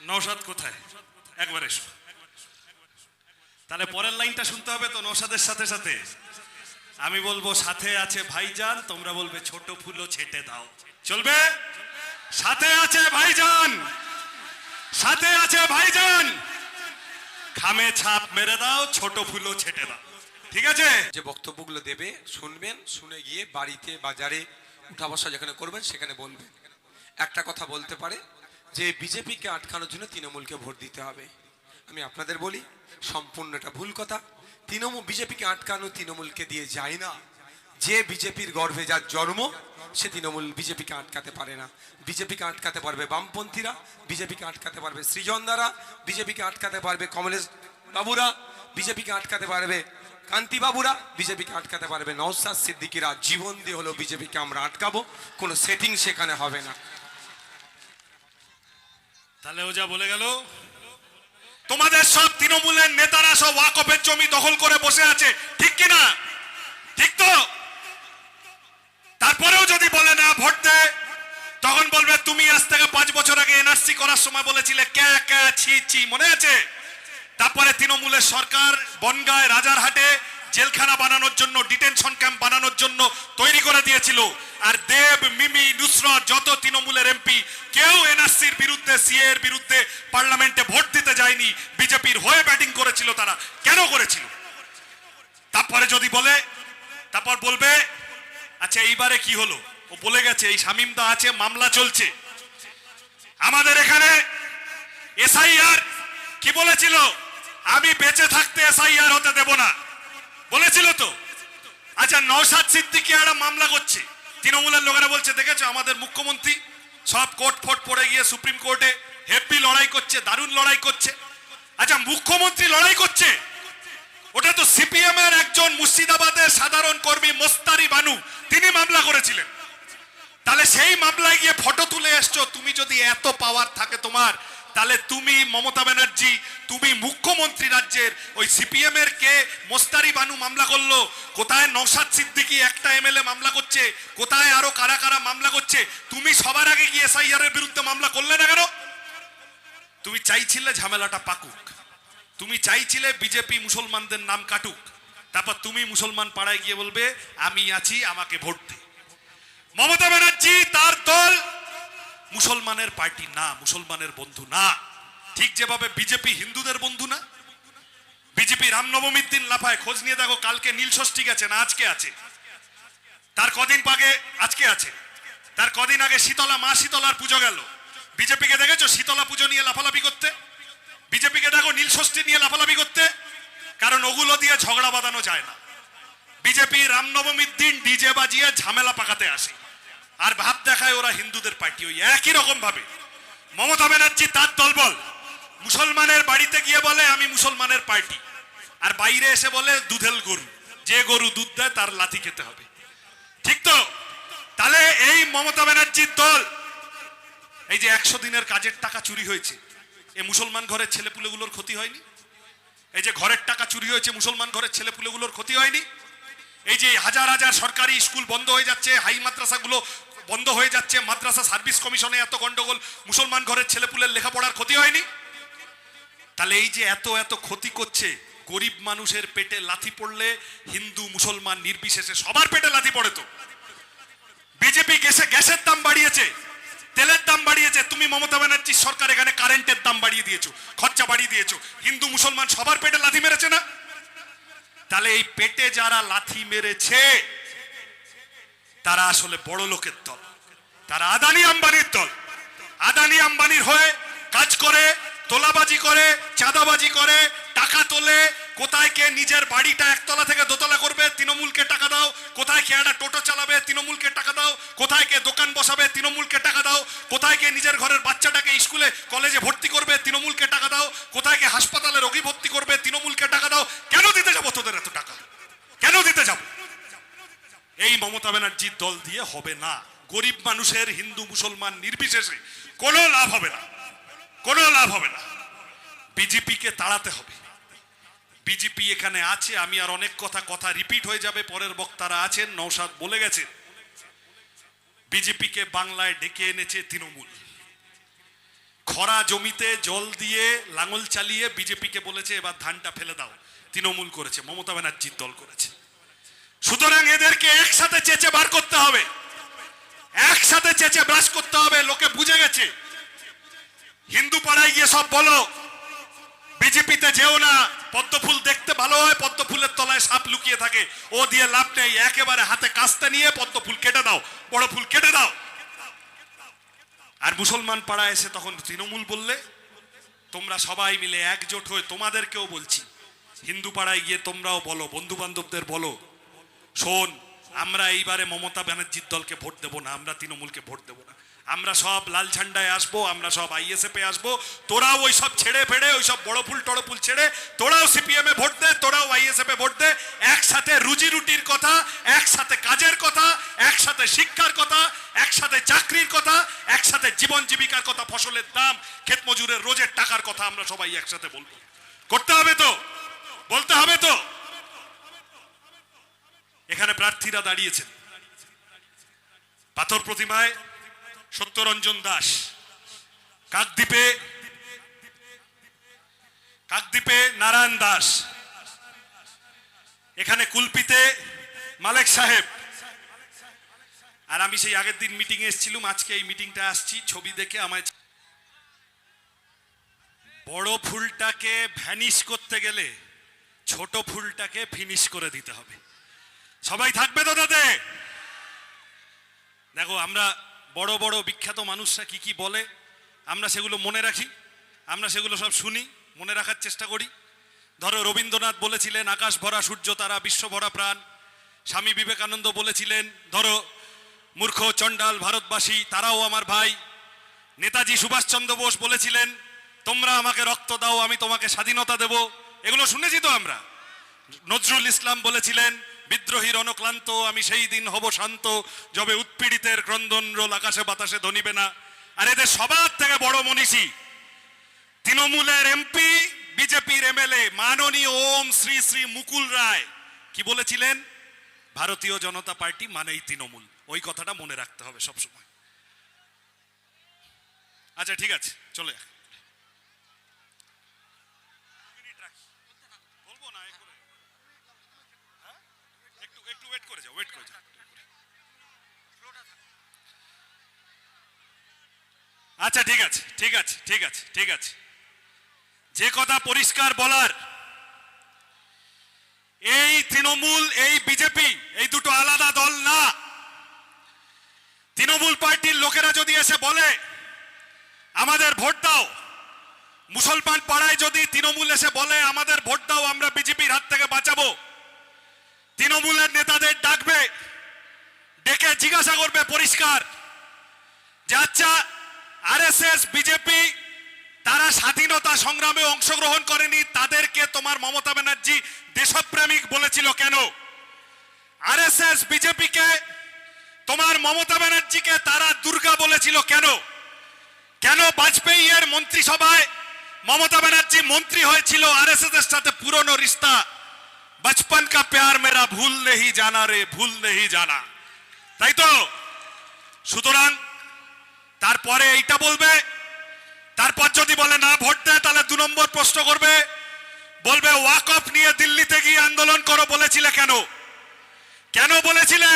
নওশাদ কোথায়? একবার এসো। তাহলে পরের লাইনটা শুনতে হবে তো নওশাদের সাথে সাথে। আমি বলবো সাথে আছে ভাইজান, তোমরা বলবে ছোট ফুলও ছেটে দাও। চলবে? সাথে আছে ভাইজান, সাথে আছে ভাইজান, খামে ছাপ মেরে দাও, ছোট ফুলও ছেটে দাও। ঠিক আছে? যে বক্তব্যগুলো দেবে শুনবেন, শুনে গিয়ে বাড়িতে বাজারে উঠা বসা যেখানে করবেন সেখানে বলবেন। একটা কথা বলতে পারে যে বিজেপিকে আটকানোর জন্য তৃণমূলকে ভোট দিতে হবে। আমি আপনাদের বলি সম্পূর্ণ এটা ভুল কথা। বিজেপিকে আটকানো তৃণমূলকে দিয়ে যায় না। যে বিজেপির গর্ভে যার জন্ম সে তৃণমূল বিজেপিকে আটকাতে পারে না। বিজেপিকে আটকাতে পারবে বামপন্থীরা, বিজেপিকে আটকাতে পারবে সৃজনদারা, বিজেপিকে আটকাতে পারবে কমলেশ বাবুরা, বিজেপিকে আটকাতে পারবে কান্তি বাবুরা, বিজেপিকে আটকাতে পারবে নওশাদ সিদ্দিকীরা। জীবন দিয়ে হলো বিজেপিকে আমরা আটকাবো, কোনো সেটিং সেখানে হবে না। তাহলে ও যা বলে গেল, তোমাদের সব তৃণমূলের নেতারা সব ওয়াকফের জমি দখল করে বসে আছে, ঠিক কিনা? ঠিক তো? তারপরেও যদি বলে না ভোট দে, তখন বলবে তুমি আজ থেকে 5 বছর আগে এনআরসি করার সময় বলেছিলে ক্যা ক্যা ছি ছি, মনে আছে? তারপরে তৃণমূলের সরকার বনগাঁয় রাজারহাটে জেলখানা বানানোর জন্য, ডিটেনশন ক্যাম্প বানানোর জন্য তৈরি করে দিয়েছিল। আর দেব, মিমি, নুসরত, যত তৃণমূলের এমপি কেউ এনআরসির বিরুদ্ধে, সিএ এর বিরুদ্ধে পার্লামেন্টে ভোট দিতে যায়নি। বিজেপির হয়ে ব্যাটিং করেছিল। তারা কেন করেছিল? তারপরে যদি বলে, তারপর বলবে আচ্ছা এইবারে কি হলো? ও বলে গেছে এই শামীম দা আছে, মামলা চলছে। আমাদের এখানে এসআইআর কি বলেছিল? আমি বেঁচে থাকতে এসআইআর হতে দেব না বলেছিল তো। আচ্ছা নওশাদ সিদ্দিকী একটা মামলা করছে, তৃণমূলের লোকেরা বলছে দেখেছো আমাদের মুখ্যমন্ত্রী সব কোর্ট ফোর্ট পড়ে গিয়ে সুপ্রিম কোর্টে হেভি লড়াই করছে, দারুণ লড়াই করছে। আচ্ছা মুখ্যমন্ত্রী লড়াই করছে, ওটা তো সিপিএম এর একজন মুর্শিদাবাদের সাধারণ কর্মী মোস্তারি বানু, তিনি মামলা করেছিলেন। তাহলে সেই মামলায় গিয়ে ফটো তুলে এসছো। তুমি যদি এত পাওয়ার থাকে তোমার, তাহলে তুমি মমতা ব্যানার্জি, তুমি মুখ্যমন্ত্রী রাজ্যের, ওই সিপিএম এর কে মোস্তারি বানু মামলা করলো, কোথায় নওশাদ সিদ্দিকী একটা এমএলএ মামলা করছে, কোথায় আরো কারা কারা মামলা করছে, তুমি সবার আগে গিয়ে এসআইআর এর বিরুদ্ধে মামলা করলে না কেন? তুমি চাইছিলে ঝামেলাটা পাকুক, তুমি চাইছিলে বিজেপি মুসলমানদের নাম কাটুক, তারপর তুমি মুসলমান পাড়ায় গিয়ে বলবে আমি আছি, আমাকে ভোট দে। মমতা ব্যানার্জি তার দল মুসলমানের পার্টি না, মুসলমানের বন্ধু না। ঠিক যেভাবে বিজেপি হিন্দুদের বন্ধু না। বিজেপি রামনবমীর দিন লাফায়, খোঁজ নিয়ে দেখো কালকে নীল ষষ্ঠী গেছে না আজকে আছে, তার কদিন আগে আজকে আছে, তার কদিন আগে শীতলা, মা শীতলার পুজো গেল। বিজেপিকে দেখেছো শীতলা পুজো নিয়ে লাফালাফি করতে? বিজেপিকে দেখো নীল ষষ্ঠী নিয়ে লাফালাফি করতে? কারণ ওগুলো দিয়ে ঝগড়া বাঁধানো যায় না। বিজেপি রামনবমীর দিন ডিজে বাজিয়ে ঝামেলা পাকাতে আসে আর ভাব দেখায় ওরা হিন্দুদের পার্টি। ওই একই রকম ভাবে মমতা ব্যানার্জি তার দলবল মুসলমানের বাড়িতে গিয়ে বলে আমি মুসলমানের পার্টি, আর বাইরে এসে বলে দুধেল গরু, যে গরু দুধ দেয় তার লাথি খেতে হবে। ঠিক তো? তাহলে এই মমতা ব্যানার্জির দল, এই যে 100 দিনের কাজের টাকা চুরি হয়েছে, এই মুসলমান ঘরের ছেলেপুলেগুলোর ক্ষতি হয়নি? এই যে ঘরের টাকা চুরি হয়েছে, মুসলমান ঘরের ছেলেপুলেগুলোর ক্ষতি হয়নি? এই যে হাজার হাজার সরকারি স্কুল বন্ধ হয়ে যাচ্ছে, হাই মাদ্রাসাগুলো বন্ধ হয়ে যাচ্ছে, মাদ্রাসা সার্ভিস কমিশনে এত গন্ডগোল, মুসলমান ঘরের ছেলেপুলের লেখাপড়ার ক্ষতি হয়নি? তাহলে এই যে এত এত ক্ষতি করছে, গরিব মানুষের পেটে লাথি পড়লে হিন্দু মুসলমান নির্বিশেষে সবার পেটে লাথি পড়ে তো। বিজেপি গ্যাসের দাম বাড়িয়েছে, তেলের দাম বাড়িয়েছে, তুমি মমতা ব্যানার্জির সরকার এখানে কারেন্টের দাম বাড়িয়ে দিয়েছো, খরচা বাড়িয়ে দিয়েছো, হিন্দু মুসলমান সবার পেটে লাথি মেরেছে না? তাহলে এই পেটে যারা লাথি মেরেছে তারা আসলে বড় লোকের দল, তারা আদানি আম্বানির দল। আদানি আম্বানির হয়ে কাজ করে, তোলাবাজি করে, চাঁদাবাজি করে, টাকা তোলে। কোথায় কে নিজের বাড়িটা একতলা থেকে দোতলা করবে, তৃণমূলকে টাকা দাও। কোথায় কে একটা টোটো চালাবে, তৃণমূলকে টাকা দাও। কোথায় কে দোকান বসাবে, তৃণমূলকে টাকা দাও। কোথায় কে নিজের ঘরের বাচ্চাটাকে স্কুলে কলেজে ভর্তি করবে, তৃণমূলকে টাকা দাও। কোথায় কে হাসপাতালে রোগী ভর্তি করবে, তৃণমূলকে টাকা দাও। কেন দিতে যাবো তোদের এত টাকা? কেন দিতে যাবো? এই মমতা ব্যানার্জির দল দিয়ে হবে না। গরিব মানুষের হিন্দু মুসলমান নির্বিশেষে কোনো লাভ হবে না, কোনো লাভ হবে না। বিজেপিকে তাড়াতে হবে। বিজেপি এখানে আছে, আমি আর অনেক কথা রিপিট হয়ে যাবে, পরের বক্তারা আছেন, নওশাদ বলে গেছেন। বিজেপিকে বাংলায় ডেকে এনেছে তৃণমূল। খরা জমিতে জল দিয়ে লাঙল চালিয়ে বিজেপিকে বলেছে এবার ধানটা ফেলে দাও, তৃণমূল করেছে, মমতা ব্যানার্জির দল করেছে। সুতরাং এদেরকে একসাথে চেঁচে বার করতে হবে, একসাথে চেঁচে ব্রাশ করতে হবে। লোকে বুঝে গেছে। হিন্দু পাড়ায় গিয়ে সব বলো বিজেপিতে যেও না, পদ্মফুল দেখতে ভালো হয়, পদ্মফুলের তলায় সাপ লুকিয়ে থাকে, ও দিয়ে লাভ নেই। একেবারে হাতে কাস্তে নিয়ে পদ্মফুল কেটে দাও, বড় ফুল কেটে দাও। আর মুসলমান পাড়ায় এসে তখন তৃণমূল বললে তোমরা সবাই মিলে একজোট হয়ে, তোমাদেরকেও বলছি, হিন্দু পাড়ায় গিয়ে তোমরাও বলো, বন্ধু বান্ধবদের বলো, শোন আমরা এইবারে মমতা ব্যানার্জির দলকে ভোট দেবো না, আমরা তৃণমূলকে ভোট দেবো না, আমরা সব লাল ঝান্ডায় আসবো, আমরা সব আইএসএফ এ আসবো, তোরাও ওই সব ছেড়ে ফেড়ে ওই সব বড় ফুল টড় ফুল ছেড়ে তোরাও সিপিএম এ ভোট দে, তোরাও আইএসএফ এ ভোট দে। একসাথে রুজি রুটির কথা, একসাথে কাজের কথা, একসাথে শিক্ষার কথা, একসাথে চাকরির কথা, একসাথে জীবন জীবিকার কথা, ফসলের দাম, ক্ষেত মজুরের রোজের টাকার কথা আমরা সবাই একসাথে বলবো। করতে হবে তো, বলতে হবে তো। এখানে প্রার্থীরা দাঁড়িয়েছেন। পাথর প্রতিমায় সত্যরঞ্জন দাস, কাকদ্বীপে নারায়ণ দাস, এখানে কুলপিতে মালেক সাহেব। আর আমি সেই আগের দিন মিটিং এ এসেছিলাম, আজকে এই মিটিংটা আসছি, ছবি দেখে আমায়। বড় ফুলটাকে ভ্যানিশ করতে গেলে ছোট ফুলটাকে ফিনিশ করে দিতে হবে। সবাই থাকবে তো তাতে? দেখো আমরা বড় বড় বিখ্যাত মানুষরা কি কি বলে আমরা সেগুলো মনে রাখি, আমরা সেগুলো সব শুনি, মনে রাখার চেষ্টা করি। ধরো রবীন্দ্রনাথ বলেছিলেন আকাশ ভরা সূর্য তারা বিশ্ব ভরা প্রাণ। স্বামী বিবেকানন্দ বলেছিলেন ধরো মূর্খ চণ্ডাল ভারতবাসী তারাও আমার ভাই। নেতাজি সুভাষচন্দ্র বোস বলেছিলেন তোমরা আমাকে রক্ত দাও আমি তোমাকে স্বাধীনতা দেব। এগুলো শুনেছি তো আমরা। নজরুল ইসলাম বলেছিলেন বিদ্রোহীর অনক্লান্ত আমি সেই দিন হব শান্ত যবে উৎপীড়িতের ক্রন্দন রোল আকাশে বাতাসে ধনিবে না। আর এদের সবার থেকে বড় মনীষী তৃণমূলের এমপি বিজেপির এমএলএ মাননীয় ওম শ্রী শ্রী মুকুল রায় কি বলেছিলেন? ভারতীয় জনতা পার্টি মানেই তৃণমূল। ওই কথাটা মনে রাখতে হবে সব সময়। আচ্ছা ঠিক আছে চলে বলবো না একটু ওয়েট করে যাও আচ্ছা ঠিক আছে যে কথা পরিষ্কার বলার এই তৃণমূল এই বিজেপি এই দুটো আলাদা দল না। তৃণমূল পার্টির লোকেরা যদি এসে বলে আমাদের ভোট দাও, মুসলমান পাড়ায় যদি তৃণমূল এসে বলে আমাদের ভোট দাও আমরা বিজেপির হাত থেকে বাঁচাবো, তৃণমূলের নেতাদের ডাকবে, ডেকে জিজ্ঞাসা করবে পরিষ্কার যে আচ্ছা আরএসএস বিজেপি তারা স্বাধীনতা সংগ্রামে অংশগ্রহণ করেনি, তাদেরকে তোমার মমতা ব্যানার্জি দেশপ্রেমিক বলেছিল কেন? আরএসএস বিজেপিকে তোমার মমতা ব্যানার্জিকে তারা দুর্গা বলেছিল কেন? কেন বাজপেয়ী এর মন্ত্রিসভায় মমতা ব্যানার্জি মন্ত্রী হয়েছিল আরএসএস এর সাথে পুরনো রিস্তা बचपन का प्यार मेरा भूल नहीं जाना रे भूल नहीं जाना। তাই তো? সুতরাং তারপরে এইটা বলবে, তারপর যদি বলে না ভোট দেয় তাহলে 2 নম্বর প্রশ্ন করবে, বলবে ওয়াকফ নিয়ে দিল্লিতে গিয়ে আন্দোলন করো বলেছিলে কেন? কেন বলেছিলে?